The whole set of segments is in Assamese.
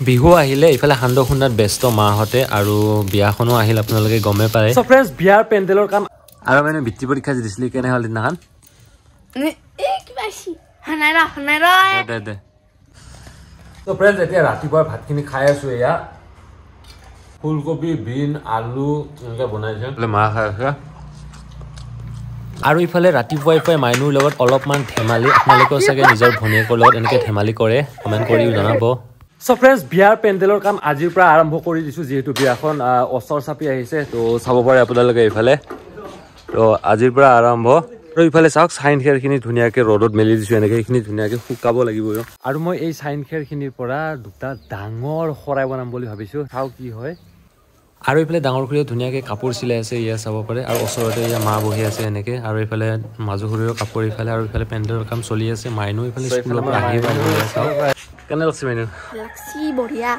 বিহু আহিলে ইফালে সান্দহ খুন্দাত ব্যস্ত মাহঁতে আৰু বিয়াখনো আহিল আপোনালোকে গমে পায় সো ফ্ৰেন্ডছ বিয়াৰ পেণ্ডেলৰ কাম আৰু মানে বৃত্তি পৰীক্ষা দিছিলি কেনে হ'ল দিনাখন তো ফ্ৰেন্ডছ এতিয়া ৰাতিপুৱাৰ ভাতখিনি খাই আছো এয়া ফুলকবি বিন আলু এনেকৈ বনাইছে মা খাই আছে আৰু ইফালে ৰাতিপুৱাই মাইনুৰ লগত অলপমান ধেমালি আপোনালোকেও চাগে নিজৰ ভনীয়েকৰ লগত এনেকৈ ধেমালি কৰে কমেণ্ট কৰি জনাব সো ফ্ৰেন্ডছ বিয়াৰ পেণ্ডেলৰ কাম আজিৰ পৰা আৰম্ভ কৰি দিছোঁ যিহেতু বিয়াখন অস্তৰ চাপি আহিছে তো চাব পাৰে আপোনালোকে ইফালে তো আজিৰ পৰা আৰম্ভ আৰু ইফালে চাওক চাইন খেৰখিনি ধুনীয়াকৈ ৰ'দত মেলি দিছোঁ এনেকৈ এইখিনি ধুনীয়াকৈ শুকাব লাগিব আৰু মই এই চাইন খেৰখিনিৰ পৰা দুটা ডাঙৰ শৰাই বনাম বুলি ভাবিছোঁ চাওঁ কি হয় আৰু ইফালে ডাঙৰ খুৰীয়ে ধুনীয়াকৈ কাপোৰ চিলাই আছে ইয়া চাব পাৰে আৰু ওচৰতে ইয়া মা বহি আছে এনেকৈ আৰু ইফালে মাজু খুৰীৰো কাপোৰ ইফালে আৰু ইফালে পেণ্ডেলৰ কাম চলি আছে মাইনু ইফালে স্কুলৰ পৰা আহি কেনে লাগছে মাইনু বঢ়িয়া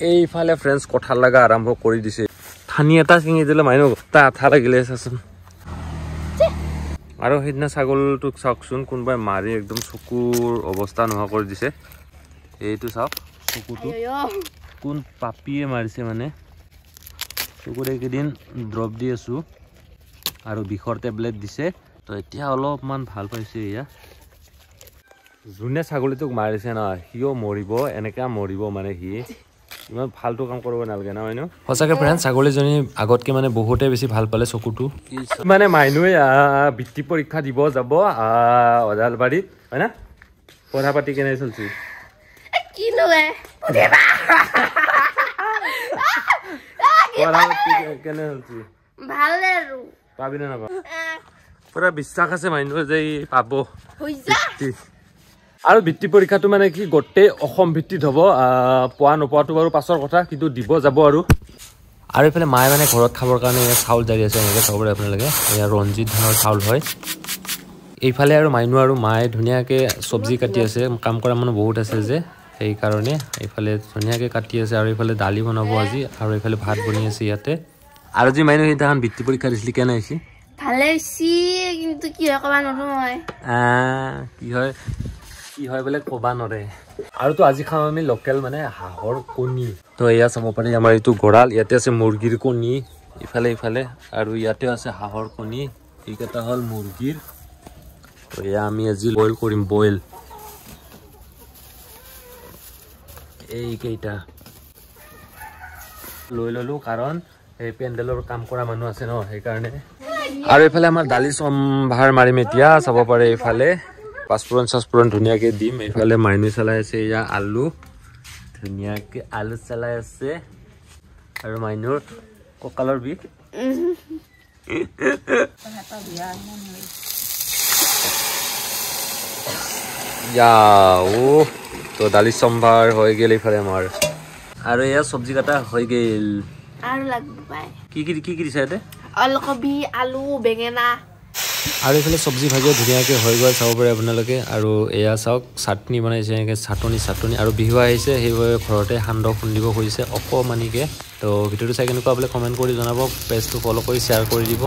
এইফালে ফ্ৰেন্ডছ কঁঠাল লগা আৰম্ভ কৰি দিছে ঠানি এটা চিঙি দিলে মাইনু তাৰ আঠা লাগিলে চাচোন আৰু সেইদিনা ছাগলটোক চাওকচোন কোনোবাই মাৰি একদম চকুৰ অৱস্থা নোহোৱা কৰি দিছে এইটো চাওক চকুটো কোন পাপিয়ে মাৰিছে মানে চকুত এইকেইদিন ড্ৰপ দি আছোঁ আৰু বিষৰ টেবলেট দিছে তো এতিয়া অলপমান ভাল পাইছে এয়া যোনে ছাগলীটোক মাৰিছে ন সিও মৰিব এনেকৈ মৰিব মানে সি ইমান ফাল্টু কাম কৰিব নালাগে না মাইনু সঁচাকৈ ফ্ৰেণ্ড ছাগলীজনী আগতকৈ মানে বহুতে বেছি ভাল পালে চকুটো মানে মাইনুৱে বৃত্তি পৰীক্ষা দিব যাব অজালবাৰীত হয় না পঢ়া পাতি কেনে চলছি পাবি না নাপা পুৰা বিশ্বাস আছে মাইনুৱে যে পাব আৰু বৃত্তি পৰীক্ষাটো মানে কি গোটেই অসম ভিত্তিত হ'ব পোৱা নোপোৱাটো বাৰু পাছৰ কথা কিন্তু দিব যাব আৰু এইফালে মায়ে মানে ঘৰত খাবৰ কাৰণে চাউল জাৰি আছে এনেকৈ চাব পাৰে আপোনালোকে এয়া ৰঞ্জিত ধানৰ চাউল হয় এইফালে আৰু মাইনু আৰু মায়ে ধুনীয়াকৈ চব্জি কাটি আছে কাম কৰা মানুহ বহুত আছে যে সেইকাৰণে এইফালে ধুনীয়াকৈ কাটি আছে আৰু এইফালে দালি বনাব আজি আৰু এইফালে ভাত বনি আছে ইয়াতে আৰু যি মাইনু সেইদিনাখন বৃত্তি পৰীক্ষা দিছিলি কেনে হৈছে ভালে হৈছে কিন্তু কি হয় ক'বা নোৱাৰো মই কি হয় বোলে ক'বা নৰে আৰু তো আজি খাওঁ আমি লোকেল মানে হাঁহৰ কণী তো এয়া চাব পাৰি আমাৰ এইটো গঁৰাল ইয়াতে আছে মুৰ্গীৰ কণী ইফালে আৰু ইয়াতে আছে হাঁহৰ কণী এইকেইটা হ'ল মুৰ্গীৰ তো এয়া আমি আজি বইল কৰিম বইল এইকেইটা লৈ ল'লোঁ কাৰণ এই পেণ্ডেলৰ কাম কৰা মানুহ আছে ন সেইকাৰণে আৰু এইফালে আমাৰ দালি সম্ভাৰ মাৰিম এতিয়া চাব পাৰে এইফালে পাঁচফোৰণ ধুনীয়াকৈ দিম এইফালে মাইনু চলাই আছে এয়া আলু ধুনীয়াকৈ আলু চলাই আছে আৰু মাইনুৰ কঁকালৰ বিষ তো দালি সম্ভাৰ হৈ গ'ল এইফালে আমাৰ আৰু এয়া চব্জি কাটা হৈ গ'ল আৰু লাগিব পাই কি দিছে ইয়াতে অলকবি আলু বেঙেনা আৰু এইফালে চব্জি ভাজিও ধুনীয়াকৈ হৈ গ'ল চাব পাৰে আপোনালোকে আৰু এয়া চাওক চাটনি বনাইছে এনেকৈ চাটনি আৰু বিহু আহিছে সেইবাবে ঘৰতে সান্দহ খুন্দিব খুজিছে অকণমানিকৈ তো ভিডিঅ'টো চাই কেনেকুৱা বোলে কমেণ্ট কৰি জনাব পেজটো ফ'ল' কৰি শ্বেয়াৰ কৰি দিব